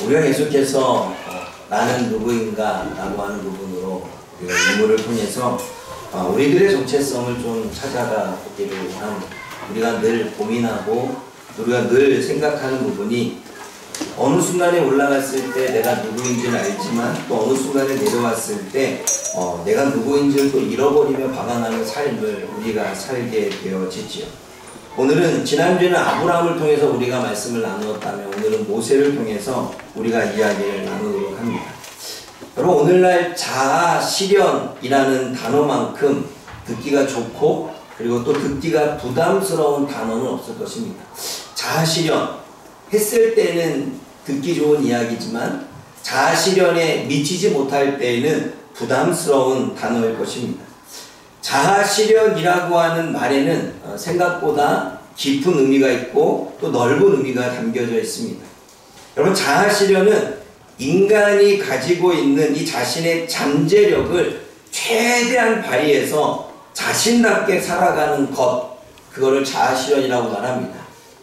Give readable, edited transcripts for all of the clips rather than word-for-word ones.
우리가 계속해서 나는 누구인가 라고 하는 부분으로 인물을 통해서 우리들의 정체성을 좀 찾아가 보기를 원합니다. 우리가 늘 고민하고 우리가 늘 생각하는 부분이 어느 순간에 올라갔을 때 내가 누구인지는 알지만 또 어느 순간에 내려왔을 때 내가 누구인지를 또 잃어버리며 방황하는 삶을 우리가 살게 되어지지요. 오늘은 지난주에는 아브라함을 통해서 우리가 말씀을 나누었다면 오늘은 모세를 통해서 우리가 이야기를 나누도록 합니다. 여러분, 오늘날 자아 실현이라는 단어만큼 듣기가 좋고 그리고 또 듣기가 부담스러운 단어는 없을 것입니다. 자아 실현 했을 때는 듣기 좋은 이야기지만 자아 실현에 미치지 못할 때에는 부담스러운 단어일 것입니다. 자아 실현이라고 하는 말에는 생각보다 깊은 의미가 있고 또 넓은 의미가 담겨져 있습니다. 여러분, 자아 실현은 인간이 가지고 있는 이 자신의 잠재력을 최대한 발휘해서 자신답게 살아가는 것, 그거를 자아 실현이라고 말합니다.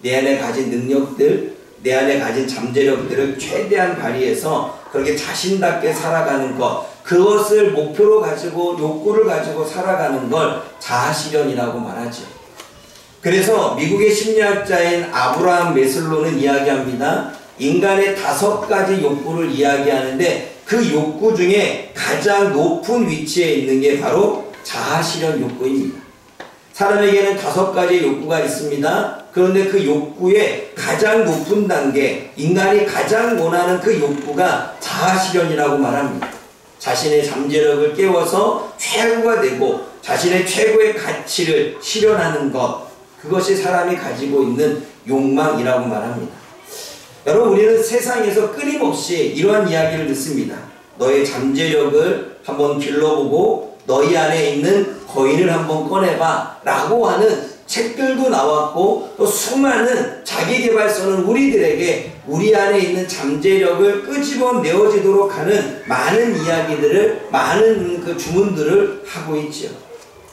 내 안에 가진 능력들, 내 안에 가진 잠재력들을 최대한 발휘해서 그렇게 자신답게 살아가는 것, 그것을 목표로 가지고 욕구를 가지고 살아가는 걸 자아 실현이라고 말하죠. 그래서 미국의 심리학자인 아브라함 메슬로는 이야기합니다. 인간의 5가지 욕구를 이야기하는데 그 욕구 중에 가장 높은 위치에 있는 게 바로 자아 실현 욕구입니다. 사람에게는 5가지의 욕구가 있습니다. 그런데 그 욕구의 가장 높은 단계, 인간이 가장 원하는 그 욕구가 자아 실현이라고 말합니다. 자신의 잠재력을 깨워서 최고가 되고 자신의 최고의 가치를 실현하는 것, 그것이 사람이 가지고 있는 욕망이라고 말합니다. 여러분, 우리는 세상에서 끊임없이 이러한 이야기를 듣습니다. 너의 잠재력을 한번 길러보고 너희 안에 있는 거인을 한번 꺼내봐 라고 하는 책들도 나왔고 또 수많은 자기계발서는 우리들에게 우리 안에 있는 잠재력을 끄집어내어지도록 하는 많은 이야기들을, 많은 그 주문들을 하고 있죠.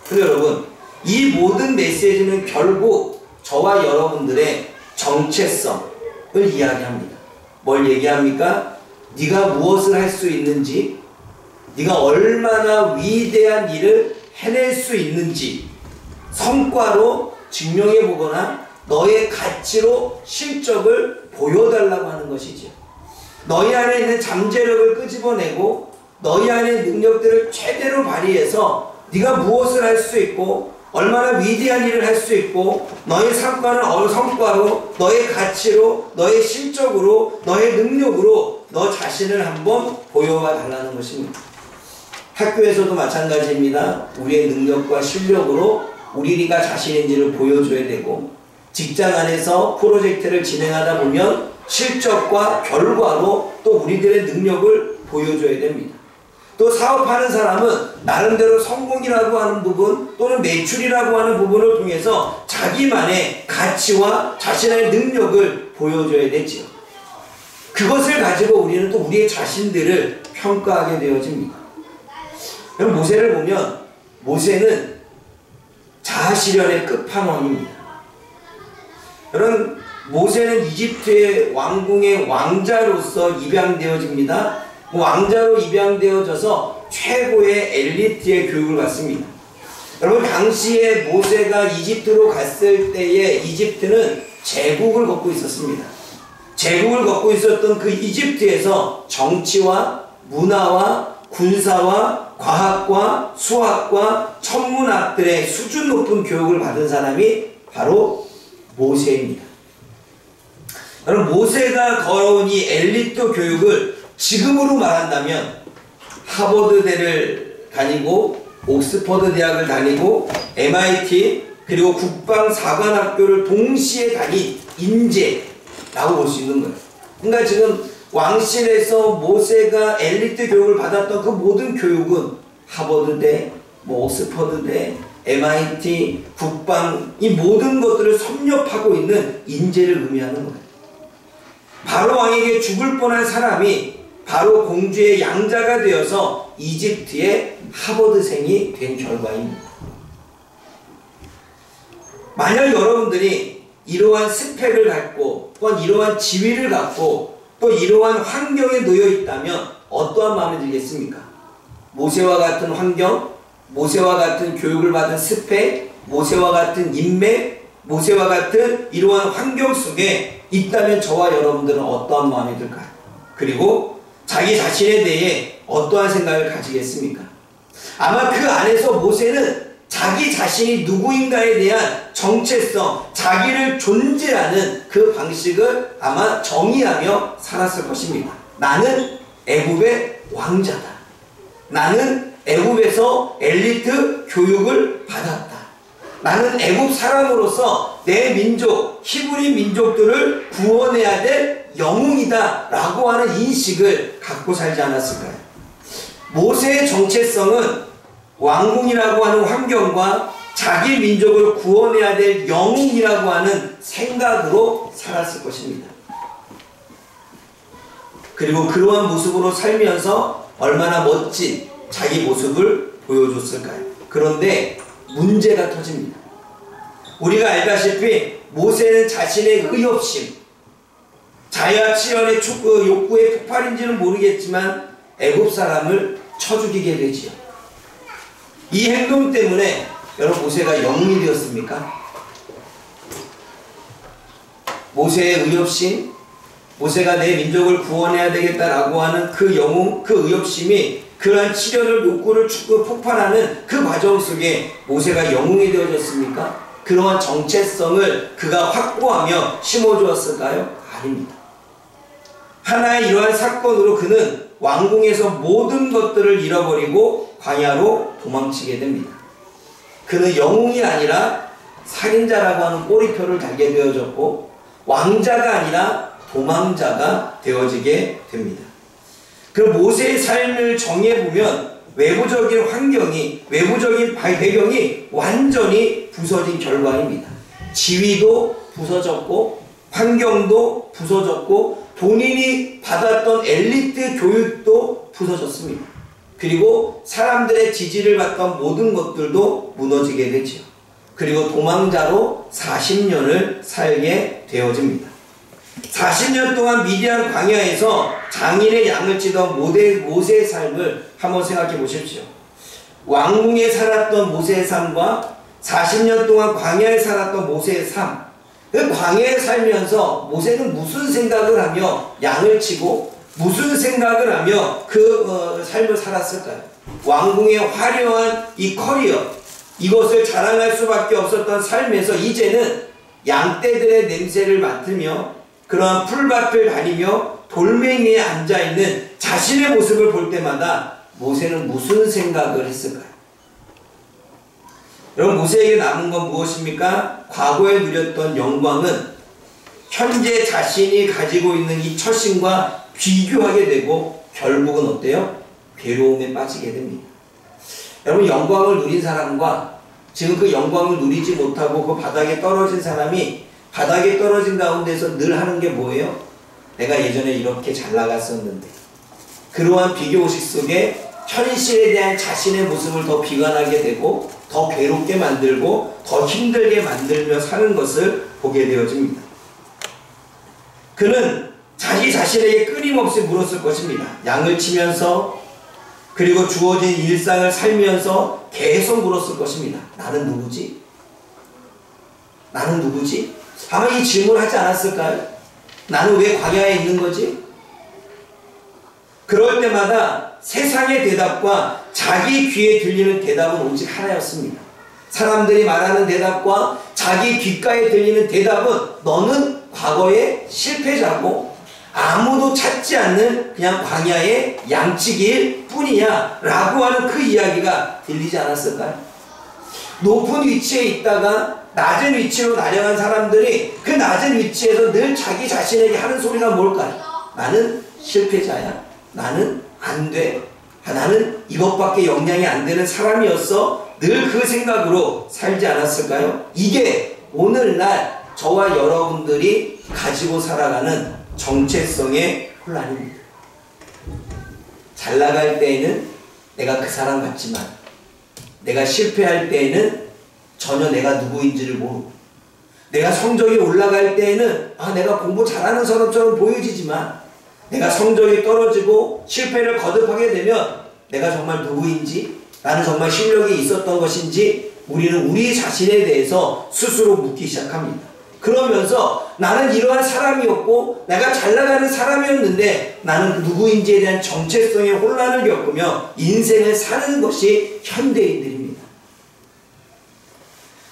그런데 여러분, 이 모든 메시지는 결국 저와 여러분들의 정체성을 이야기합니다. 뭘 얘기합니까? 네가 무엇을 할 수 있는지, 네가 얼마나 위대한 일을 해낼 수 있는지 성과로 증명해보거나 너의 가치로 실적을 보여달라고 하는 것이죠. 너희 안에 있는 잠재력을 끄집어내고 너희 안의 능력들을 최대로 발휘해서 네가 무엇을 할 수 있고 얼마나 위대한 일을 할 수 있고 너의 성과로 너의 가치로 너의 실적으로 너의 능력으로 너 자신을 한번 보여와 달라는 것입니다. 학교에서도 마찬가지입니다. 우리의 능력과 실력으로 우리가 자신인지를 보여줘야 되고 직장 안에서 프로젝트를 진행하다 보면 실적과 결과로 또 우리들의 능력을 보여줘야 됩니다. 또 사업하는 사람은 나름대로 성공이라고 하는 부분 또는 매출이라고 하는 부분을 통해서 자기만의 가치와 자신의 능력을 보여줘야 되지요. 그것을 가지고 우리는 또 우리의 자신들을 평가하게 되어집니다. 그럼 모세를 보면 모세는 자아 실현의 끝판왕입니다. 여러분, 모세는 이집트의 왕궁의 왕자로서 입양되어집니다. 왕자로 입양되어져서 최고의 엘리트의 교육을 받습니다. 여러분, 당시에 모세가 이집트로 갔을 때에 이집트는 제국을 걷고 있었습니다. 제국을 걷고 있었던 그 이집트에서 정치와 문화와 군사와 과학과 수학과 천문학들의 수준 높은 교육을 받은 사람이 바로 모세입니다. 여러분, 모세가 걸어온 이 엘리트 교육을 지금으로 말한다면 하버드대를 다니고 옥스퍼드 대학을 다니고 MIT 그리고 국방사관학교를 동시에 다닌 인재라고 볼 수 있는 거예요. 그러니까 지금 왕실에서 모세가 엘리트 교육을 받았던 그 모든 교육은 하버드대, 옥스퍼드대, MIT, 국방, 이 모든 것들을 섭렵하고 있는 인재를 의미하는 거예요. 바로 왕에게 죽을 뻔한 사람이 바로 공주의 양자가 되어서 이집트의 하버드생이 된 결과입니다. 만약 여러분들이 이러한 스펙을 갖고 또한 이러한 지위를 갖고 또 이러한 환경에 놓여 있다면 어떠한 마음이 들겠습니까? 모세와 같은 환경, 모세와 같은 교육을 받은 스펙, 모세와 같은 인맥, 모세와 같은 이러한 환경 속에 있다면 저와 여러분들은 어떠한 마음이 들까요? 그리고 자기 자신에 대해 어떠한 생각을 가지겠습니까? 아마 그 안에서 모세는 자기 자신이 누구인가에 대한 정체성, 자기를 존재하는 그 방식을 아마 정의하며 살았을 것입니다. 나는 애굽의 왕자다. 나는 애굽에서 엘리트 교육을 받았다. 나는 애굽 사람으로서 내 민족, 히브리 민족들을 구원해야 될 영웅이다 라고 하는 인식을 갖고 살지 않았을까요? 모세의 정체성은 왕궁이라고 하는 환경과 자기 민족을 구원해야 될 영웅이라고 하는 생각으로 살았을 것입니다. 그리고 그러한 모습으로 살면서 얼마나 멋진 자기 모습을 보여줬을까요? 그런데 문제가 터집니다. 우리가 알다시피 모세는 자신의 의협심, 자야치연의 욕구의 폭발인지는 모르겠지만 애굽 사람을 쳐 죽이게 되지요. 이 행동 때문에 여러분 모세가 영웅이 되었습니까? 모세의 의협심, 모세가 내 민족을 구원해야 되겠다라고 하는 그 영웅, 그 의협심이 그러한 치련을 욕구를 폭발하는 그 과정 속에 모세가 영웅이 되어졌습니까? 그러한 정체성을 그가 확보하며 심어주었을까요? 아닙니다. 하나의 이러한 사건으로 그는 왕궁에서 모든 것들을 잃어버리고 광야로 도망치게 됩니다. 그는 영웅이 아니라 살인자라고 하는 꼬리표를 달게 되어졌고 왕자가 아니라 도망자가 되어지게 됩니다. 그 모세의 삶을 정해보면 외부적인 환경이, 외부적인 배경이 완전히 부서진 결과입니다. 지위도 부서졌고 환경도 부서졌고 본인이 받았던 엘리트 교육도 부서졌습니다. 그리고 사람들의 지지를 받던 모든 것들도 무너지게 되죠. 그리고 도망자로 40년을 살게 되어집니다. 40년 동안 미디안 광야에서 장인의 양을 치던 모세의 삶을 한번 생각해 보십시오. 왕궁에 살았던 모세의 삶과 40년 동안 광야에 살았던 모세의 삶, 그 광야에 살면서 모세는 무슨 생각을 하며 양을 치고 무슨 생각을 하며 그 삶을 살았을까요? 왕궁의 화려한 이 커리어, 이것을 자랑할 수밖에 없었던 삶에서 이제는 양떼들의 냄새를 맡으며 그러한 풀밭을 다니며 돌멩이에 앉아있는 자신의 모습을 볼 때마다 모세는 무슨 생각을 했을까요? 여러분, 모세에게 남은 건 무엇입니까? 과거에 누렸던 영광은 현재 자신이 가지고 있는 이 처신과 비교하게 되고 결국은 어때요? 괴로움에 빠지게 됩니다. 여러분, 영광을 누린 사람과 지금 그 영광을 누리지 못하고 그 바닥에 떨어진 사람이 바닥에 떨어진 가운데서 늘 하는 게 뭐예요? 내가 예전에 이렇게 잘 나갔었는데. 그러한 비교의식 속에 현실에 대한 자신의 모습을 더 비관하게 되고 더 괴롭게 만들고 더 힘들게 만들며 사는 것을 보게 되어집니다. 그는 자기 자신에게 끊임없이 물었을 것입니다. 양을 치면서 그리고 주어진 일상을 살면서 계속 물었을 것입니다. 나는 누구지? 나는 누구지? 아마 이 질문을 하지 않았을까요? 나는 왜 광야에 있는 거지? 그럴 때마다 세상의 대답과 자기 귀에 들리는 대답은 오직 하나였습니다. 사람들이 말하는 대답과 자기 귓가에 들리는 대답은 너는 과거의 실패자고 아무도 찾지 않는 그냥 광야의 양치기일 뿐이야 라고 하는 그 이야기가 들리지 않았을까요? 높은 위치에 있다가 낮은 위치로 나려간 사람들이 그 낮은 위치에서 늘 자기 자신에게 하는 소리가 뭘까요? 나는 실패자야. 나는 안 돼. 나는 이것밖에 역량이 안 되는 사람이었어. 늘 그 생각으로 살지 않았을까요? 이게 오늘날 저와 여러분들이 가지고 살아가는 정체성의 혼란입니다. 잘 나갈 때에는 내가 그 사람 같지만 내가 실패할 때에는 전혀 내가 누구인지를 모르고 내가 성적이 올라갈 때에는 내가 공부 잘하는 사람처럼 보여지지만 내가 성적이 떨어지고 실패를 거듭하게 되면 내가 정말 누구인지, 나는 정말 실력이 있었던 것인지 우리는 우리 자신에 대해서 스스로 묻기 시작합니다. 그러면서 나는 이러한 사람이었고 내가 잘 나가는 사람이었는데 나는 누구인지에 대한 정체성의 혼란을 겪으며 인생을 사는 것이 현대인들입니다.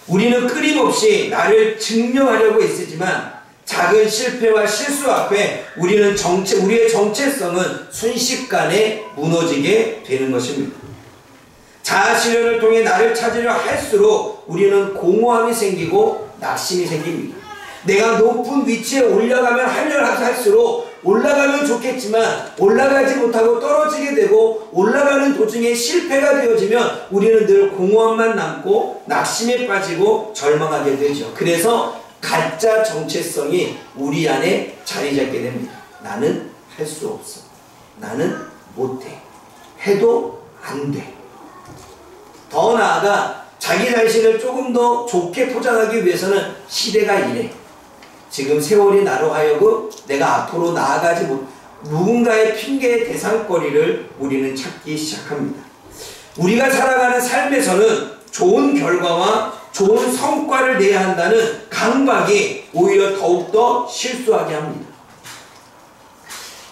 우리는 끊임없이 나를 증명하려고 애쓰지만 작은 실패와 실수 앞에 우리의 정체성은 순식간에 무너지게 되는 것입니다. 자아실현을 통해 나를 찾으려 할수록 우리는 공허함이 생기고 낙심이 생깁니다. 내가 높은 위치에 올라가면 할수록 올라가면 좋겠지만 올라가지 못하고 떨어지게 되고 올라가는 도중에 실패가 되어지면 우리는 늘 공허함만 남고 낙심에 빠지고 절망하게 되죠. 그래서 가짜 정체성이 우리 안에 자리 잡게 됩니다. 나는 할 수 없어. 나는 못해. 해도 안 돼. 더 나아가 자기 자신을 조금 더 좋게 포장하기 위해서는 시대가 이래. 지금 세월이 나로 하여금 내가 앞으로 나아가지 못, 누군가의 핑계의 대상거리를 우리는 찾기 시작합니다. 우리가 살아가는 삶에서는 좋은 결과와 좋은 성과를 내야 한다는 강박이 오히려 더욱더 실수하게 합니다.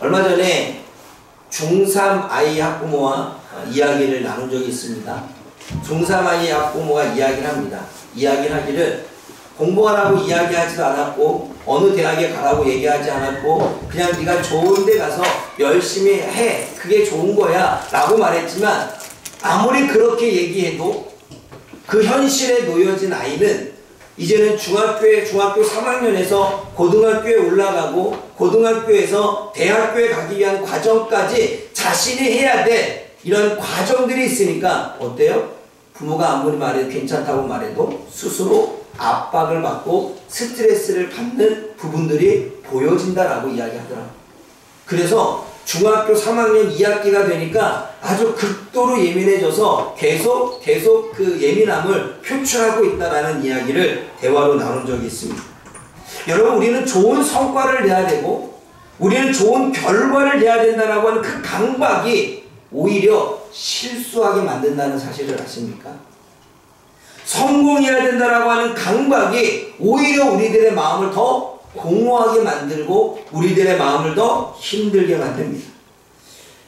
얼마 전에 중3 아이 학부모와 이야기를 나눈 적이 있습니다. 중3 아이 학부모가 이야기를 합니다. 이야기를 하기를 공부하라고 이야기하지도 않았고 어느 대학에 가라고 얘기하지 않았고 그냥 네가 좋은 데 가서 열심히 해. 그게 좋은 거야 라고 말했지만 아무리 그렇게 얘기해도 그 현실에 놓여진 아이는 이제는 중학교 3학년에서 고등학교에 올라가고 고등학교에서 대학교에 가기 위한 과정까지 자신이 해야 될 이런 과정들이 있으니까 어때요? 부모가 아무리 말해도 괜찮다고 말해도 스스로 압박을 받고 스트레스를 받는 부분들이 보여진다라고 이야기하더라고요. 그래서 중학교 3학년 2학기가 되니까 아주 극도로 예민해져서 계속 그 예민함을 표출하고 있다라는 이야기를 대화로 나눈 적이 있습니다. 여러분, 우리는 좋은 성과를 내야 되고 우리는 좋은 결과를 내야 된다라고 하는 그 강박이 오히려 실수하게 만든다는 사실을 아십니까? 성공해야 된다라고 하는 강박이 오히려 우리들의 마음을 더 공허하게 만들고 우리들의 마음을 더 힘들게 만듭니다.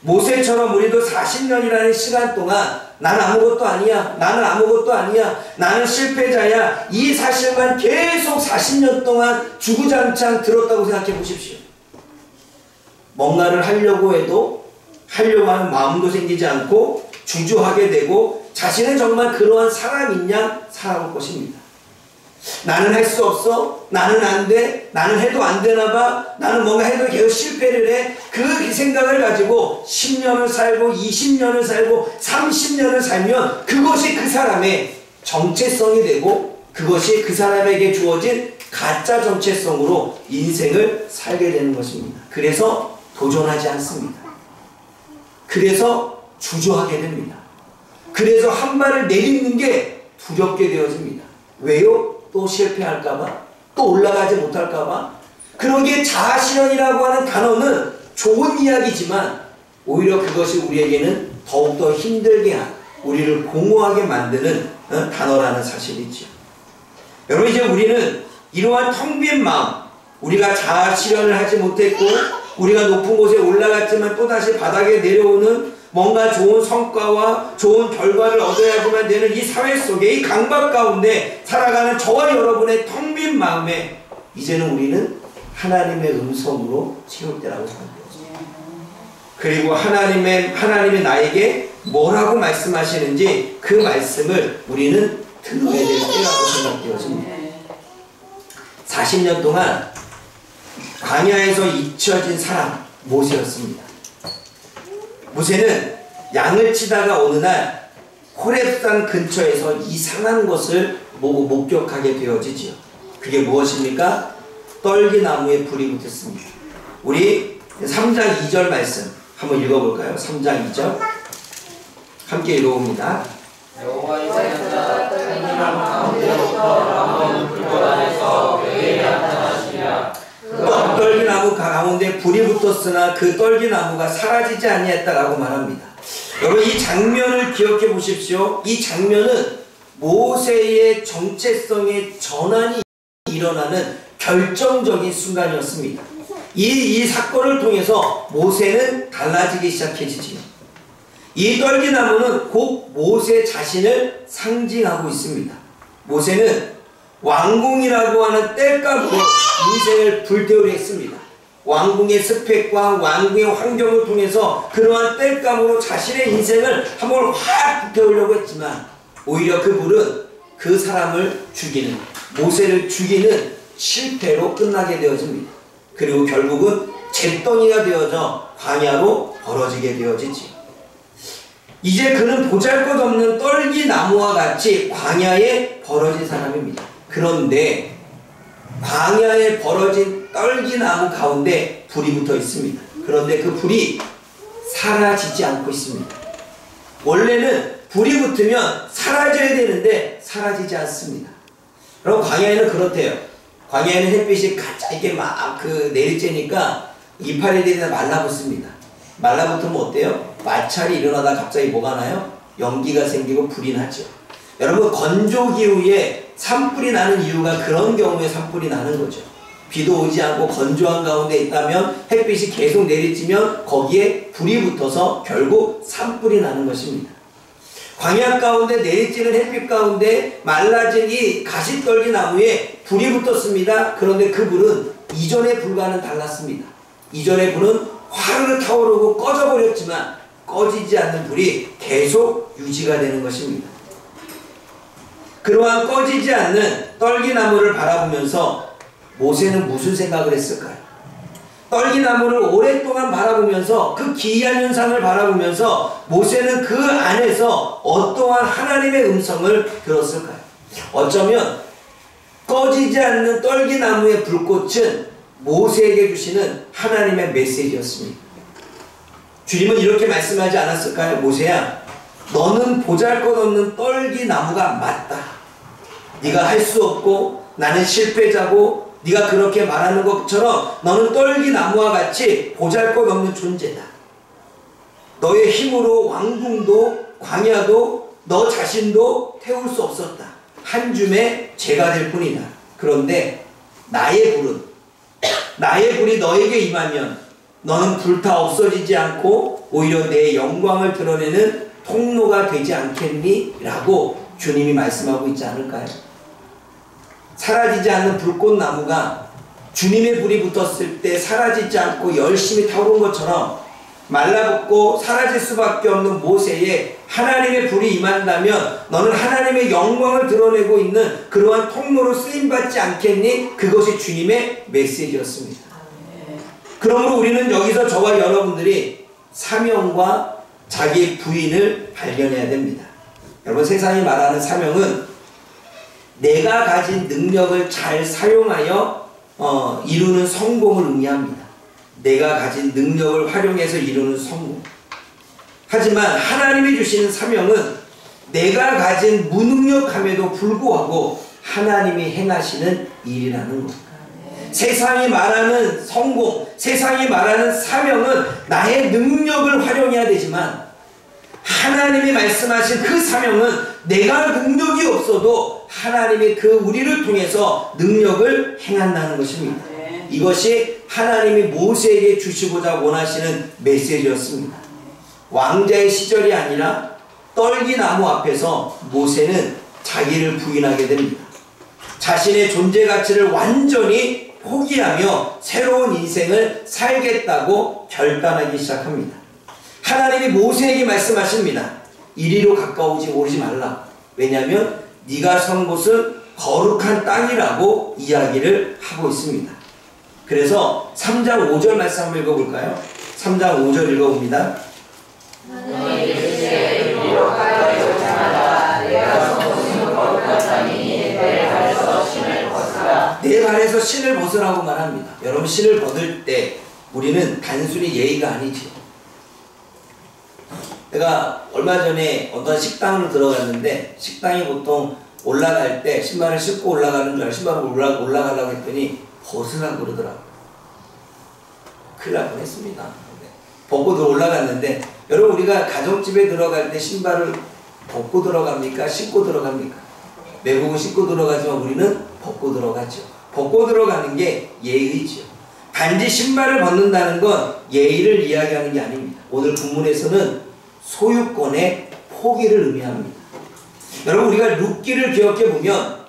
모세처럼 우리도 40년이라는 시간 동안 나는 아무것도 아니야, 나는 아무것도 아니야, 나는 실패자야, 이 사실만 계속 40년 동안 주구장창 들었다고 생각해 보십시오. 뭔가를 하려고 해도 하려고 하는 마음도 생기지 않고 주저하게 되고 자신은 정말 그러한 사람인 양 살아올 것입니다. 나는 할 수 없어, 나는 안 돼, 나는 해도 안 되나 봐, 나는 뭔가 해도 계속 실패를 해. 그 생각을 가지고 10년을 살고 20년을 살고 30년을 살면 그것이 그 사람의 정체성이 되고 그것이 그 사람에게 주어진 가짜 정체성으로 인생을 살게 되는 것입니다. 그래서 도전하지 않습니다. 그래서 주저하게 됩니다. 그래서 한 발을 내딛는 게 두렵게 되어집니다. 왜요? 또 실패할까봐? 또 올라가지 못할까봐? 그러기에 자아실현이라고 하는 단어는 좋은 이야기지만 오히려 그것이 우리에게는 더욱더 힘들게 한, 우리를 공허하게 만드는 단어라는 사실이죠. 여러분, 이제 우리는 이러한 텅 빈 마음, 우리가 자아실현을 하지 못했고 우리가 높은 곳에 올라갔지만 또다시 바닥에 내려오는 뭔가 좋은 성과와 좋은 결과를 얻어야지만 되는 이 사회 속에 이 강박 가운데 살아가는 저와 여러분의 텅 빈 마음에 이제는 우리는 하나님의 음성으로 채울 때라고 생각되었습니다. 그리고 하나님의 나에게 뭐라고 말씀하시는지 그 말씀을 우리는 들어야 될 때라고 생각되었습니다. 40년 동안 광야에서 잊혀진 사람 모세였습니다. 모세는 양을 치다가 어느 날 호렙산 근처에서 이상한 것을 목격하게 되어지지요. 그게 무엇입니까? 떨기나무에 불이 붙었습니다. 우리 3장 2절 말씀 한번 읽어볼까요? 3장 2절 함께 읽어봅니다. 여호와께서 떨기나무 가운데로부터 불 안에서 그에게 나타나시니라. 떨기나무 가운데 불이 붙어 붙었으나 그 떨기나무가 사라지지 아니했다라고 말합니다. 여러분 이 장면을 기억해 보십시오. 이 장면은 모세의 정체성의 전환이 일어나는 결정적인 순간이었습니다. 이 사건을 통해서 모세는 달라지기 시작해지지요. 이 떨기나무는 곧 모세 자신을 상징하고 있습니다. 모세는 왕궁이라고 하는 땔감으로 인생을 불태우려 했습니다. 왕궁의 스펙과 왕궁의 환경을 통해서 그러한 땔감으로 자신의 인생을 한번 확 불태우려고 했지만 오히려 그 불은 그 사람을 죽이는, 모세를 죽이는 실패로 끝나게 되어집니다. 그리고 결국은 잿더미가 되어져 광야로 벌어지게 되어지지. 이제 그는 보잘것없는 떨기나무와 같이 광야에 벌어진 사람입니다. 그런데 광야에 벌어진 떨기나무 가운데 불이 붙어 있습니다. 그런데 그 불이 사라지지 않고 있습니다. 원래는 불이 붙으면 사라져야 되는데 사라지지 않습니다. 그럼 광야에는 그렇대요. 광야에는 햇빛이 가짜 이게 막 내리쬐니까 이파리들이 다 말라붙습니다. 말라붙으면 어때요? 마찰이 일어나다 갑자기 뭐가 나요? 연기가 생기고 불이 나죠. 여러분 건조기후에 산불이 나는 이유가 그런 경우에 산불이 나는 거죠. 비도 오지 않고 건조한 가운데 있다면 햇빛이 계속 내리쬐면 거기에 불이 붙어서 결국 산불이 나는 것입니다. 광야 가운데 내리쬐는 햇빛 가운데 말라진 이 가시떨기 나무에 불이 붙었습니다. 그런데 그 불은 이전의 불과는 달랐습니다. 이전의 불은 화르르 타오르고 꺼져버렸지만 꺼지지 않는 불이 계속 유지가 되는 것입니다. 그러한 꺼지지 않는 떨기나무를 바라보면서 모세는 무슨 생각을 했을까요? 떨기나무를 오랫동안 바라보면서 그 기이한 현상을 바라보면서 모세는 그 안에서 어떠한 하나님의 음성을 들었을까요? 어쩌면 꺼지지 않는 떨기나무의 불꽃은 모세에게 주시는 하나님의 메시지였습니다. 주님은 이렇게 말씀하지 않았을까요? 모세야, 너는 보잘것없는 떨기나무가 맞다. 네가 할 수 없고 나는 실패자고 네가 그렇게 말하는 것처럼 너는 떨기나무와 같이 보잘것없는 존재다. 너의 힘으로 왕궁도 광야도 너 자신도 태울 수 없었다. 한 줌의 죄가 될 뿐이다. 그런데 나의 불이 너에게 임하면 너는 불타 없어지지 않고 오히려 내 영광을 드러내는 통로가 되지 않겠니? 라고 주님이 말씀하고 있지 않을까요? 사라지지 않는 불꽃나무가 주님의 불이 붙었을 때 사라지지 않고 열심히 타오른 것처럼 말라붙고 사라질 수밖에 없는 모세에 하나님의 불이 임한다면 너는 하나님의 영광을 드러내고 있는 그러한 통로로 쓰임받지 않겠니? 그것이 주님의 메시지였습니다. 그러므로 우리는 여기서 저와 여러분들이 사명과 자기 부인을 발견해야 됩니다. 여러분 세상이 말하는 사명은 내가 가진 능력을 잘 사용하여 이루는 성공을 의미합니다. 내가 가진 능력을 활용해서 이루는 성공. 하지만 하나님이 주시는 사명은 내가 가진 무능력함에도 불구하고 하나님이 행하시는 일이라는 것. 세상이 말하는 성공, 세상이 말하는 사명은 나의 능력을 활용해야 되지만 하나님이 말씀하신 그 사명은 내가 능력이 없어도 하나님이 그 우리를 통해서 능력을 행한다는 것입니다. 이것이 하나님이 모세에게 주시고자 원하시는 메시지였습니다. 왕자의 시절이 아니라 떨기나무 앞에서 모세는 자기를 부인하게 됩니다. 자신의 존재 가치를 완전히 포기하며 새로운 인생을 살겠다고 결단하기 시작합니다. 하나님이 모세에게 말씀하십니다. 이리로 가까우지 오지 말라. 왜냐하면 네가 선 곳은 거룩한 땅이라고 이야기를 하고 있습니다. 그래서 3장 5절 말씀 한번 읽어볼까요? 3장 5절 읽어봅니다. 내 발에서 신을 벗으라고 말합니다. 여러분 신을 벗을 때 우리는 단순히 예의가 아니죠. 내가 얼마 전에 어떤 식당으로 들어갔는데 식당이 보통 올라갈 때 신발을 신고 올라가는 줄 알고 신발을 올라가려고 했더니 벗으라고 그러더라고요. 큰일 날 뻔했습니다. 벗고 올라갔는데, 여러분 우리가 가정집에 들어갈 때 신발을 벗고 들어갑니까? 신고 들어갑니까? 외국은 신고 들어가지만 우리는 벗고 들어가죠. 벗고 들어가는 게 예의죠. 단지 신발을 벗는다는 건 예의를 이야기하는 게 아닙니다. 오늘 본문에서는 소유권의 포기를 의미합니다. 여러분 우리가 룻기를 기억해 보면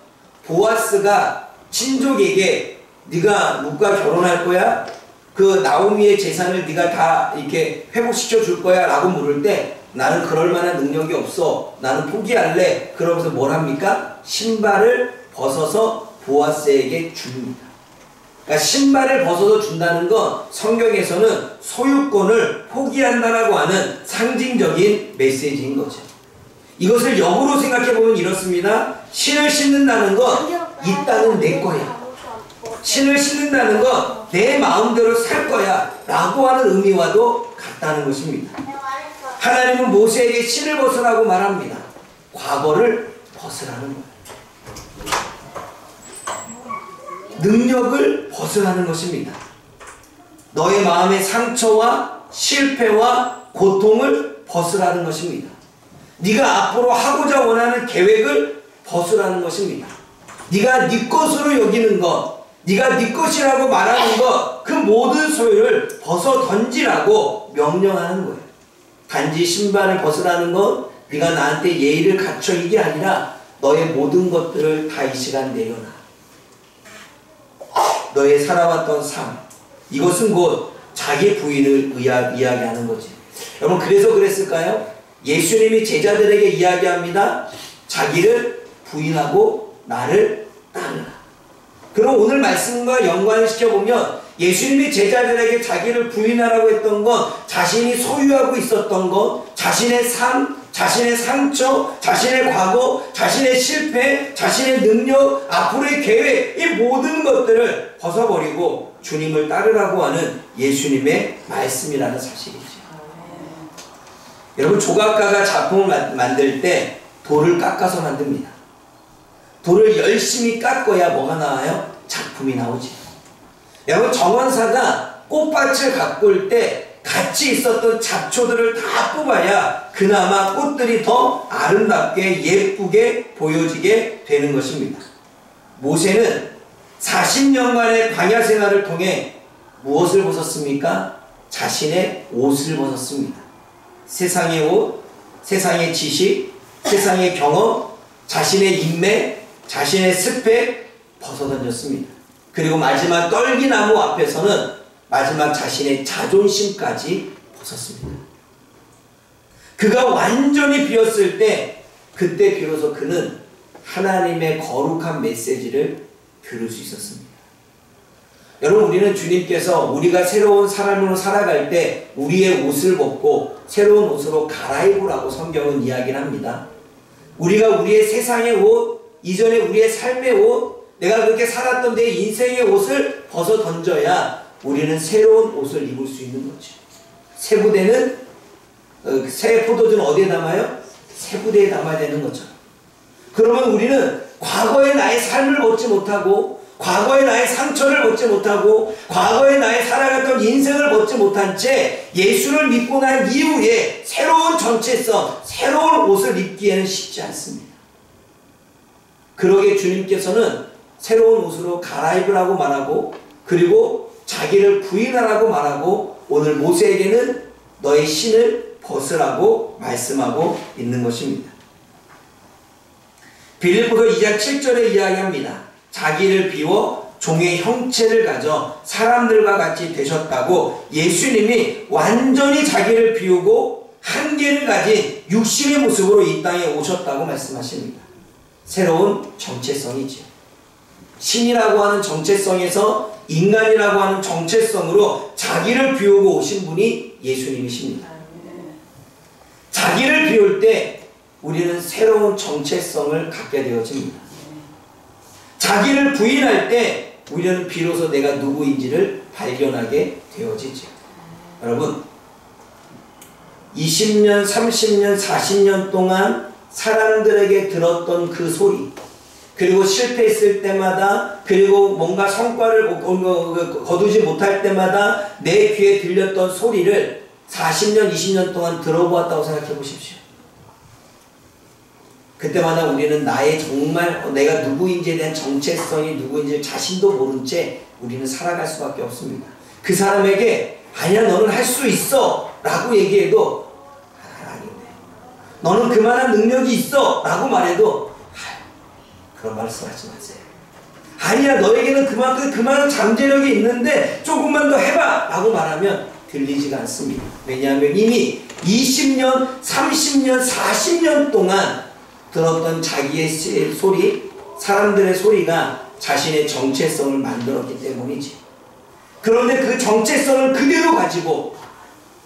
보아스가 친족에게 네가 룻과 결혼할 거야? 그 나오미의 재산을 네가 다 이렇게 회복시켜 줄 거야? 라고 물을 때 나는 그럴 만한 능력이 없어. 나는 포기할래. 그러면서 뭘 합니까? 신발을 벗어서 보아스에게 줍니다. 그러니까 신발을 벗어서 준다는 건 성경에서는 소유권을 포기한다라고 하는 상징적인 메시지인 거죠. 이것을 역으로 생각해보면 이렇습니다. 신을 신는다는 건 이 땅은 내 거야. 신을 신는다는 건 내 마음대로 살 거야 라고 하는 의미와도 같다는 것입니다. 하나님은 모세에게 신을 벗으라고 말합니다. 과거를 벗으라는 거예요. 능력을 벗으라는 것입니다. 너의 마음의 상처와 실패와 고통을 벗으라는 것입니다. 네가 앞으로 하고자 원하는 계획을 벗으라는 것입니다. 네가 네 것으로 여기는 것, 네가 네 것이라고 말하는 것, 그 모든 소유를 벗어 던지라고 명령하는 거예요. 단지 신발을 벗으라는 건 네가 나한테 예의를 갖춰 이게 아니라 너의 모든 것들을 다 이 시간 내려놔. 너의 살아왔던 삶, 이것은 곧 자기 부인을 이야기하는 거지. 여러분 그래서 그랬을까요? 예수님이 제자들에게 이야기합니다. 자기를 부인하고 나를 따르라. 그럼 오늘 말씀과 연관시켜보면 예수님이 제자들에게 자기를 부인하라고 했던 건 자신이 소유하고 있었던 것, 자신의 삶, 자신의 상처, 자신의 과거, 자신의 실패, 자신의 능력, 앞으로의 계획, 이 모든 것들을 벗어버리고 주님을 따르라고 하는 예수님의 말씀이라는 사실이죠. 여러분 조각가가 작품을 만들 때 돌을 깎아서 만듭니다. 돌을 열심히 깎아야 뭐가 나와요? 작품이 나오지. 여러분 정원사가 꽃밭을 가꿀 때 같이 있었던 잡초들을 다 뽑아야 그나마 꽃들이 더 아름답게 예쁘게 보여지게 되는 것입니다. 모세는 40년간의 광야 생활을 통해 무엇을 벗었습니까? 자신의 옷을 벗었습니다. 세상의 옷, 세상의 지식, 세상의 경험, 자신의 인맥, 자신의 스펙 벗어던졌습니다. 그리고 마지막 떨기나무 앞에서는 마지막 자신의 자존심까지 벗었습니다. 그가 완전히 비었을 때 그때 비로소 그는 하나님의 거룩한 메시지를 들을 수 있었습니다. 여러분 우리는 주님께서 우리가 새로운 삶으로 살아갈 때 우리의 옷을 벗고 새로운 옷으로 갈아입으라고 성경은 이야기를 합니다. 우리가 우리의 세상의 옷, 이전에 우리의 삶의 옷, 내가 그렇게 살았던 내 인생의 옷을 벗어 던져야 우리는 새로운 옷을 입을 수 있는 거죠. 새 부대는 새 포도주는 어디에 담아요? 새 부대에 담아야 되는 거죠. 그러면 우리는 과거의 나의 삶을 벗지 못하고 과거의 나의 상처를 벗지 못하고 과거의 나의 살아갔던 인생을 벗지 못한 채 예수를 믿고 난 이후에 새로운 정체성, 새로운 옷을 입기에는 쉽지 않습니다. 그러기에 주님께서는 새로운 옷으로 갈아입으라고 말하고 그리고 자기를 부인하라고 말하고 오늘 모세에게는 너의 신을 벗으라고 말씀하고 있는 것입니다. 빌립보서 2장 7절에 이야기합니다. 자기를 비워 종의 형체를 가져 사람들과 같이 되셨다고 예수님이 완전히 자기를 비우고 한계를 가진 육신의 모습으로 이 땅에 오셨다고 말씀하십니다. 새로운 정체성이죠. 신이라고 하는 정체성에서 인간이라고 하는 정체성으로 자기를 비우고 오신 분이 예수님이십니다. 자기를 비울 때 우리는 새로운 정체성을 갖게 되어집니다. 자기를 부인할 때 우리는 비로소 내가 누구인지를 발견하게 되어지죠. 여러분 20년, 30년, 40년 동안 사람들에게 들었던 그 소리, 그리고 실패했을 때마다, 그리고 뭔가 성과를 거두지 못할 때마다 내 귀에 들렸던 소리를 40년, 20년 동안 들어보았다고 생각해 보십시오. 그때마다 우리는 나의 정말 내가 누구인지에 대한 정체성이 누구인지 자신도 모른 채 우리는 살아갈 수밖에 없습니다. 그 사람에게 아니야 너는 할 수 있어 라고 얘기해도 아닌데, 너는 그만한 능력이 있어 라고 말해도 그런 말씀하지 마세요. 아니야 너에게는 그만한 잠재력이 있는데 조금만 더 해봐 라고 말하면 들리지가 않습니다. 왜냐하면 이미 20년, 30년, 40년 동안 들었던 자기의 소리, 사람들의 소리가 자신의 정체성을 만들었기 때문이지. 그런데 그 정체성을 그대로 가지고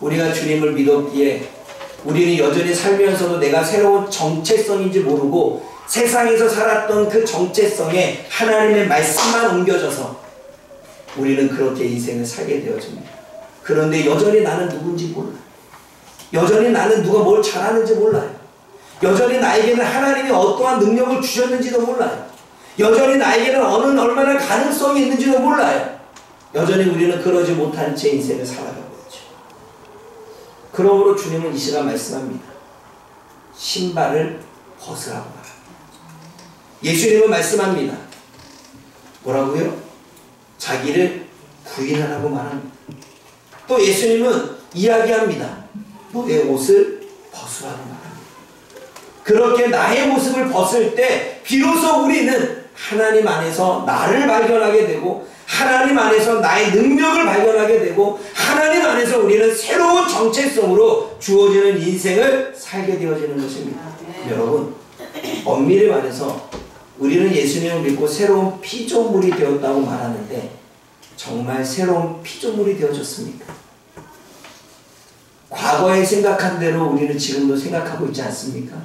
우리가 주님을 믿었기에 우리는 여전히 살면서도 내가 새로운 정체성인지 모르고 세상에서 살았던 그 정체성에 하나님의 말씀만 옮겨져서 우리는 그렇게 인생을 살게 되어집니다. 그런데 여전히 나는 누군지 몰라요. 여전히 나는 누가 뭘 잘하는지 몰라요. 여전히 나에게는 하나님이 어떠한 능력을 주셨는지도 몰라요. 여전히 나에게는 얼마나 가능성이 있는지도 몰라요. 여전히 우리는 그러지 못한 채 인생을 살아가고 있죠. 그러므로 주님은 이 시간 말씀합니다. 신발을 벗으라고 말합니다. 예수님은 말씀합니다. 뭐라고요? 자기를 부인하라고 말합니다. 또 예수님은 이야기합니다. 너의 옷을 벗으라고 말합니다. 그렇게 나의 모습을 벗을 때 비로소 우리는 하나님 안에서 나를 발견하게 되고 하나님 안에서 나의 능력을 발견하게 되고 하나님 안에서 우리는 새로운 정체성으로 주어지는 인생을 살게 되어지는 것입니다. 여러분, 엄밀히 말해서 우리는 예수님을 믿고 새로운 피조물이 되었다고 말하는데 정말 새로운 피조물이 되어졌습니까? 과거에 생각한 대로 우리는 지금도 생각하고 있지 않습니까?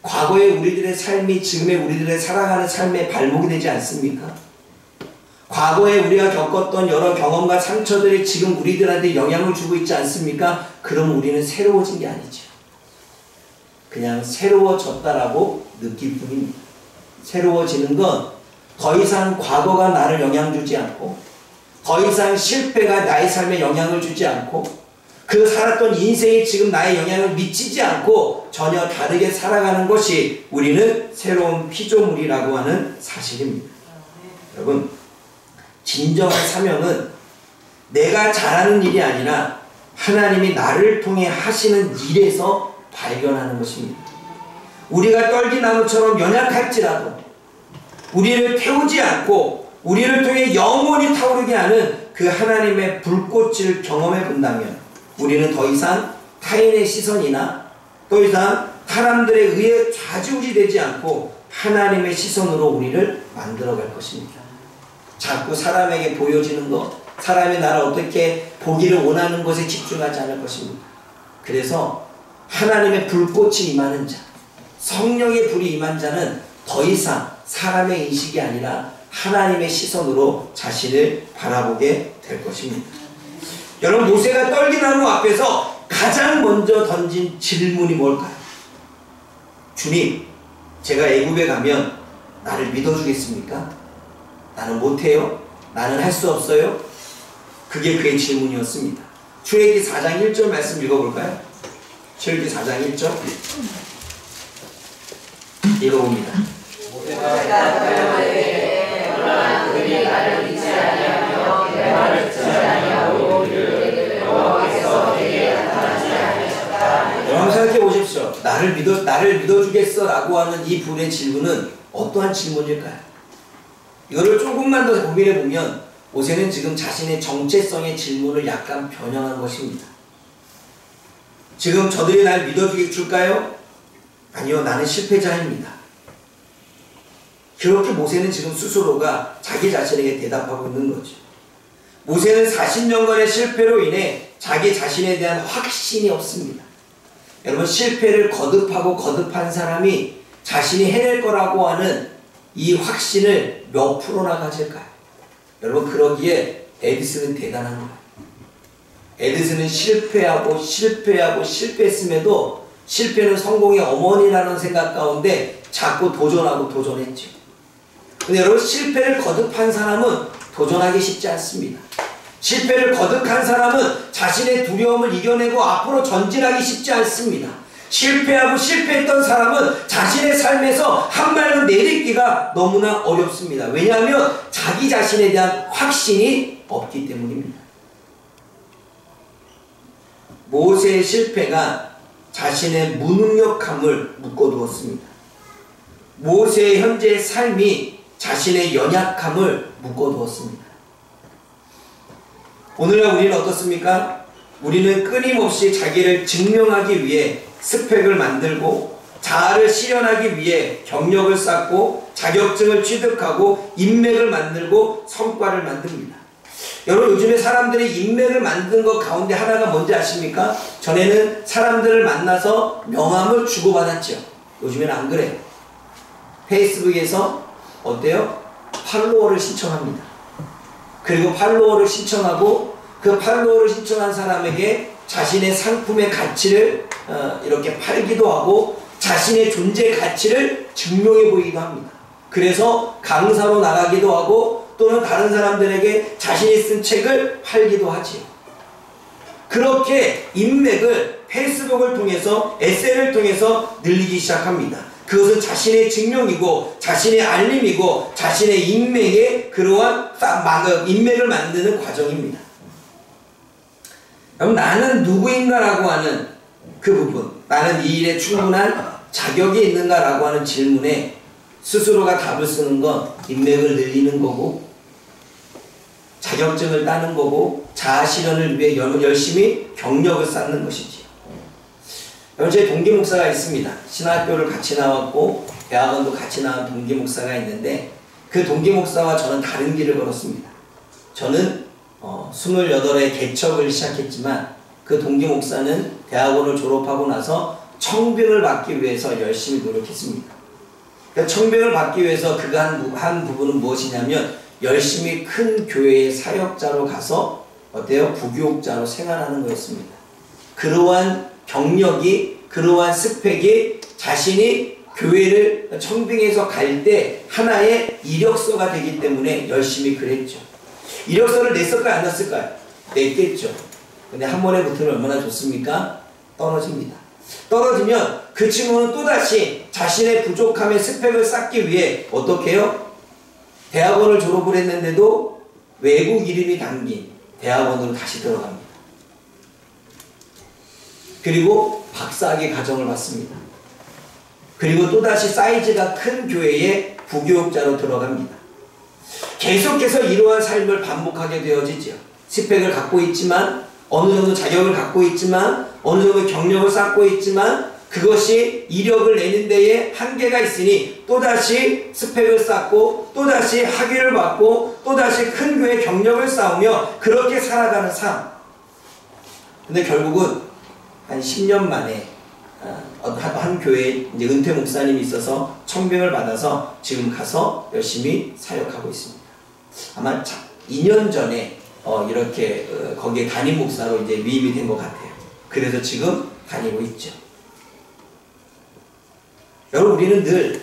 과거의 우리들의 삶이 지금의 우리들의 살아가는 삶의 발목이 되지 않습니까? 과거에 우리가 겪었던 여러 경험과 상처들이 지금 우리들한테 영향을 주고 있지 않습니까? 그럼 우리는 새로워진 게 아니죠. 그냥 새로워졌다라고 느낄 뿐입니다. 새로워지는 건 더 이상 과거가 나를 영향 주지 않고 더 이상 실패가 나의 삶에 영향을 주지 않고 그 살았던 인생이 지금 나의 영향을 미치지 않고 전혀 다르게 살아가는 것이 우리는 새로운 피조물이라고 하는 사실입니다. 여러분, 진정한 사명은 내가 잘하는 일이 아니라 하나님이 나를 통해 하시는 일에서 발견하는 것입니다. 우리가 떨기나무처럼 연약할지라도 우리를 태우지 않고 우리를 통해 영원히 타오르게 하는 그 하나님의 불꽃을 경험해 본다면 우리는 더 이상 타인의 시선이나 더 이상 사람들에 의해 좌지우지되지 않고 하나님의 시선으로 우리를 만들어갈 것입니다. 자꾸 사람에게 보여지는 것, 사람이 나를 어떻게 보기를 원하는 것에 집중하지 않을 것입니다. 그래서 하나님의 불꽃이 임하는 자, 성령의 불이 임한 자는 더 이상 사람의 인식이 아니라 하나님의 시선으로 자신을 바라보게 될 것입니다. 여러분, 모세가 떨기나무 앞에서 가장 먼저 던진 질문이 뭘까요? 주님, 제가 애굽에 가면 나를 믿어주겠습니까? 나는 못해요? 나는 할 수 없어요? 그게 그의 질문이었습니다. 출애굽기 4장 1절 말씀 읽어볼까요? 출애굽기 4장 1절 읽어봅니다. 모세가 그에게 너는 그들이 나를 믿지 아니하며 내 말을 듣지 아니하고 이르되 여호와께서 내게 나타나지 않으셨다. 여러분 생각해 보십시오. 나를 믿어주겠어 라고 하는 이 분의 질문은 어떠한 질문일까요? 이거를 조금만 더 고민해 보면 모세는 지금 자신의 정체성의 질문을 약간 변형한 것입니다. 지금 저들이 날 믿어줄까요? 아니요, 나는 실패자입니다. 그렇게 모세는 지금 스스로가 자기 자신에게 대답하고 있는 거죠. 모세는 40년간의 실패로 인해 자기 자신에 대한 확신이 없습니다. 여러분, 실패를 거듭한 사람이 자신이 해낼 거라고 하는 이 확신을 몇 프로나 가질까요? 여러분, 그러기에 에디슨은 대단한 거예요. 에디슨은 실패했음에도 실패는 성공의 어머니라는 생각 가운데 자꾸 도전하고 도전했죠. 근데 여러분, 실패를 거듭한 사람은 도전하기 쉽지 않습니다. 실패를 거듭한 사람은 자신의 두려움을 이겨내고 앞으로 전진하기 쉽지 않습니다. 실패하고 실패했던 사람은 자신의 삶에서 한 발로 내딛기가 너무나 어렵습니다. 왜냐하면 자기 자신에 대한 확신이 없기 때문입니다. 모세의 실패가 자신의 무능력함을 묶어두었습니다. 모세의 현재의 삶이 자신의 연약함을 묶어두었습니다. 오늘날 우리는 어떻습니까? 우리는 끊임없이 자기를 증명하기 위해 스펙을 만들고 자아를 실현하기 위해 경력을 쌓고 자격증을 취득하고 인맥을 만들고 성과를 만듭니다. 여러분, 요즘에 사람들이 인맥을 만드는 것 가운데 하나가 뭔지 아십니까? 전에는 사람들을 만나서 명함을 주고받았죠. 요즘에는 안 그래요. 페이스북에서 어때요? 팔로워를 신청합니다. 그리고 팔로워를 신청하고 그 팔로워를 신청한 사람에게 자신의 상품의 가치를 이렇게 팔기도 하고 자신의 존재 가치를 증명해 보이기도 합니다. 그래서 강사로 나가기도 하고 또는 다른 사람들에게 자신이 쓴 책을 팔기도 하지요. 그렇게 인맥을 페이스북을 통해서 SNS를 통해서 늘리기 시작합니다. 그것은 자신의 증명이고 자신의 알림이고 자신의 인맥의 그러한 인맥을 만드는 과정입니다. 그럼 나는 누구인가라고 하는 그 부분, 나는 이 일에 충분한 자격이 있는가라고 하는 질문에 스스로가 답을 쓰는 건 인맥을 늘리는 거고 자격증을 따는 거고 자아실현을 위해 열심히 경력을 쌓는 것이지요. 여러분, 제 동기 목사가 있습니다. 신학교를 같이 나왔고 대학원도 같이 나온 동기 목사가 있는데 그 동기 목사와 저는 다른 길을 걸었습니다. 저는 28에 개척을 시작했지만 그 동기 목사는 대학원을 졸업하고 나서 청빙을 받기 위해서 열심히 노력했습니다. 그러니까 청빙을 받기 위해서 그가 한 부분은 무엇이냐면 열심히 큰 교회의 사역자로 가서 어때요? 부교육자로 생활하는 거였습니다. 그러한 경력이, 그러한 스펙이 자신이 교회를 청빙해서 갈 때 하나의 이력서가 되기 때문에 열심히 그랬죠. 이력서를 냈을까요? 안 냈을까요? 냈겠죠. 근데 한 번에 붙으면 얼마나 좋습니까? 떨어집니다. 떨어지면 그 친구는 또다시 자신의 부족함의 스펙을 쌓기 위해 어떻게 해요? 대학원을 졸업을 했는데도 외국 이름이 담긴 대학원으로 다시 들어갑니다. 그리고 박사학위 과정을 받습니다. 그리고 또다시 사이즈가 큰 교회에 부교육자로 들어갑니다. 계속해서 이러한 삶을 반복하게 되어지죠. 스펙을 갖고 있지만 어느 정도 자격을 갖고 있지만 어느 정도 경력을 쌓고 있지만 그것이 이력을 내는 데에 한계가 있으니 또다시 스펙을 쌓고 또다시 학위를 받고 또다시 큰 교회 경력을 쌓으며 그렇게 살아가는 삶. 근데 결국은 한 10년 만에 한 교회에 이제 은퇴 목사님이 있어서 청빙을 받아서 지금 가서 열심히 사역하고 있습니다. 아마 2년 전에 이렇게 거기에 담임 목사로 이제 위임이 된 것 같아요. 그래서 지금 다니고 있죠. 여러분, 우리는 늘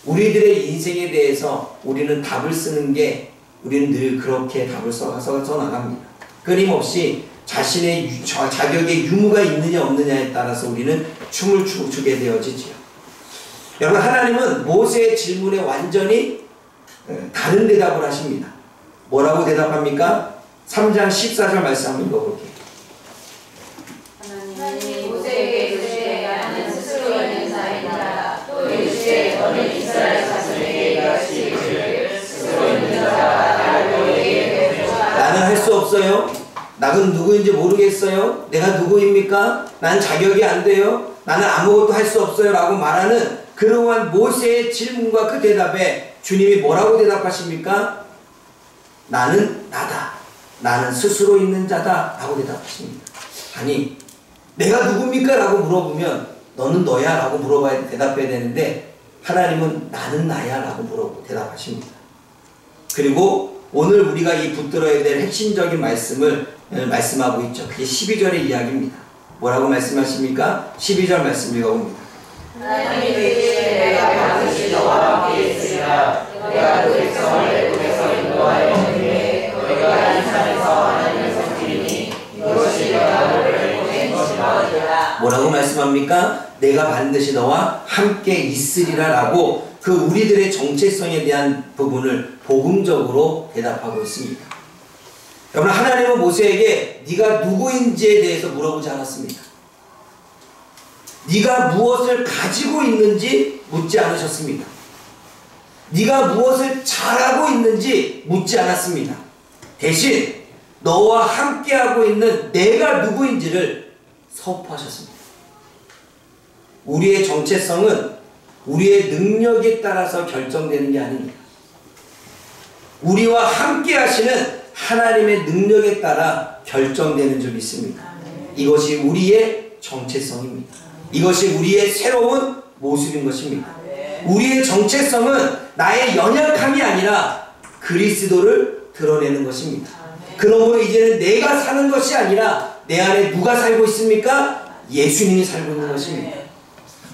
우리들의 인생에 대해서 우리는 답을 쓰는 게 우리는 늘 그렇게 답을 써서 나갑니다. 끊임없이 자신의 자격에 유무가 있느냐 없느냐에 따라서 우리는 춤을 추게 되어지지요. 여러분, 하나님은 모세의 질문에 완전히 다른 대답을 하십니다. 뭐라고 대답합니까? 3장 14절 말씀 한번 읽어볼게요. 하나님이 모세에게 이르시되 나는 스스로 있는 자이니라. 또 이르시되 너는 이스라엘 자손에게 이같이 이르기를 스스로 있는 자가 나를 너희에게 대주라. 나는 할 수 없어요. 나는 누구인지 모르겠어요. 내가 누구입니까? 난 자격이 안 돼요. 나는 아무것도 할 수 없어요. 라고 말하는 그러한 모세의 질문과 그 대답에 주님이 뭐라고 대답하십니까? 나는 나다. 나는 스스로 있는 자다. 라고 대답하십니다. 아니, 내가 누굽니까? 라고 물어보면 너는 너야. 라고 대답해야 되는데 하나님은 나는 나야. 라고 대답하십니다. 그리고 오늘 우리가 이 붙들어야 될 핵심적인 말씀을 말씀하고 있죠. 그게 12절의 이야기입니다. 뭐라고 말씀하십니까? 12절 말씀 읽어봅니다. 하나님이 내가 너희가 그 백성을 애굽에서 인도하여 내게 너희가 이 산에서 하나님의 성지이니 이것이 내가 너를 보낸 것이라. 뭐라고 말씀합니까? 내가 반드시 너와 함께 있으리라 라고 그 우리들의 정체성에 대한 부분을 복음적으로 대답하고 있습니다. 여러분, 하나님은 모세에게 네가 누구인지에 대해서 물어보지 않았습니다. 네가 무엇을 가지고 있는지 묻지 않으셨습니다. 네가 무엇을 잘하고 있는지 묻지 않았습니다. 대신 너와 함께하고 있는 내가 누구인지를 선포하셨습니다. 우리의 정체성은 우리의 능력에 따라서 결정되는 게 아닙니다. 우리와 함께 하시는 하나님의 능력에 따라 결정되는 줄 믿습니다. 이것이 우리의 정체성입니다. 이것이 우리의 새로운 모습인 것입니다. 우리의 정체성은 나의 연약함이 아니라 그리스도를 드러내는 것입니다. 그러므로 이제는 내가 사는 것이 아니라 내 안에 누가 살고 있습니까? 예수님이 살고 있는 것입니다.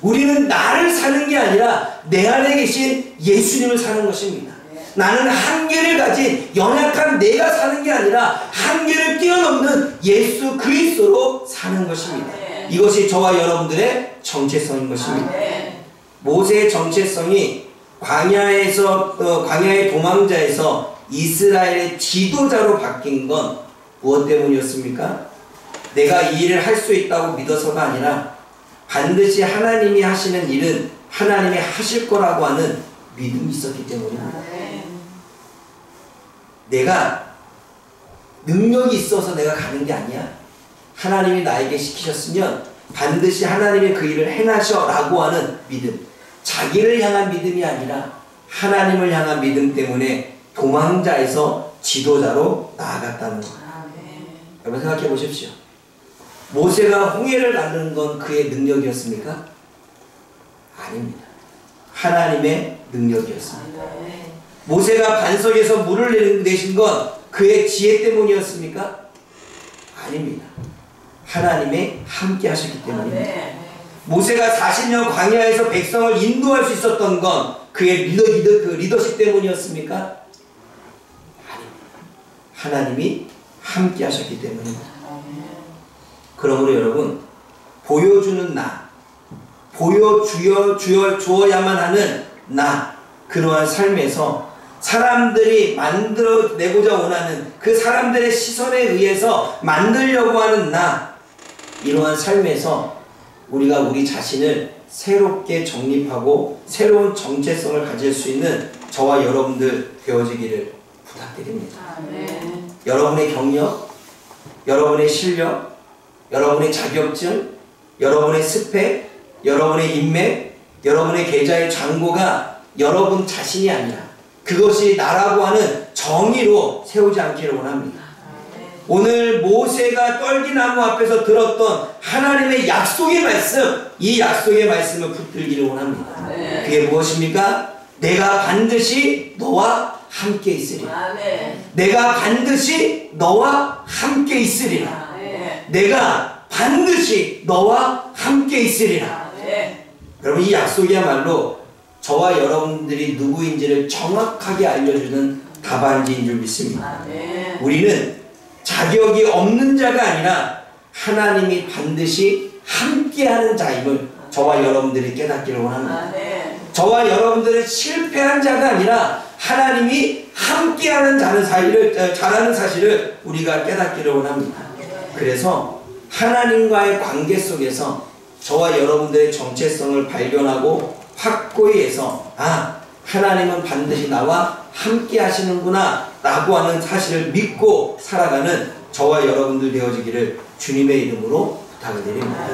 우리는 나를 사는 게 아니라 내 안에 계신 예수님을 사는 것입니다. 나는 한계를 가진 연약한 내가 사는 게 아니라 한계를 뛰어넘는 예수 그리스도로 사는 것입니다. 이것이 저와 여러분들의 정체성인 것입니다. 모세의 정체성이 광야의 도망자에서 이스라엘의 지도자로 바뀐 건 무엇 때문이었습니까? 내가 이 일을 할 수 있다고 믿어서가 아니라 반드시 하나님이 하시는 일은 하나님이 하실 거라고 하는 믿음이 있었기 때문입니다. 내가 능력이 있어서 내가 가는 게 아니야. 하나님이 나에게 시키셨으면 반드시 하나님이 그 일을 해나셔 라고 하는 믿음. 자기를 향한 믿음이 아니라 하나님을 향한 믿음 때문에 도망자에서 지도자로 나아갔다는 거예요. 여러분 생각해 보십시오. 모세가 홍해를 가르는 건 그의 능력이었습니까? 아닙니다. 하나님의 능력이었습니다. 모세가 반석에서 물을 내신 건 그의 지혜 때문이었습니까? 아닙니다. 하나님의 함께 하셨기 때문입니다. 모세가 40년 광야에서 백성을 인도할 수 있었던 건 그의 리더십 때문이었습니까? 아닙니다. 하나님이 함께 하셨기 때문입니다. 그러므로 여러분, 보여주는 나, 보여주어야만 하는 나, 그러한 삶에서 사람들이 만들어내고자 원하는 그 사람들의 시선에 의해서 만들려고 하는 나, 이러한 삶에서 우리가 우리 자신을 새롭게 정립하고 새로운 정체성을 가질 수 있는 저와 여러분들 되어지기를 부탁드립니다. 여러분의 경력, 여러분의 실력, 여러분의 자격증, 여러분의 스펙, 여러분의 인맥, 여러분의 계좌의 잔고가 여러분 자신이 아니라 그것이 나라고 하는 정의로 세우지 않기를 원합니다. 오늘 모세가 떨기나무 앞에서 들었던 하나님의 약속의 말씀, 이 약속의 말씀을 붙들기를 원합니다. 그게 무엇입니까? 내가 반드시 너와 함께 있으리라. 내가 반드시 너와 함께 있으리라. 내가 반드시 너와 함께 있으리라. 여러분, 이 약속이야말로 저와 여러분들이 누구인지를 정확하게 알려주는 답안지인 줄 믿습니다. 우리는 자격이 없는 자가 아니라 하나님이 반드시 함께하는 자임을 저와 여러분들이 깨닫기를 원합니다. 저와 여러분들은 실패한 자가 아니라 하나님이 함께하는 자라는 사실을 우리가 깨닫기를 원합니다. 그래서 하나님과의 관계 속에서 저와 여러분들의 정체성을 발견하고 확고히 해서 하나님은 반드시 나와 함께 하시는구나 라고 하는 사실을 믿고 살아가는 저와 여러분들 되어지기를 주님의 이름으로 부탁을 드립니다.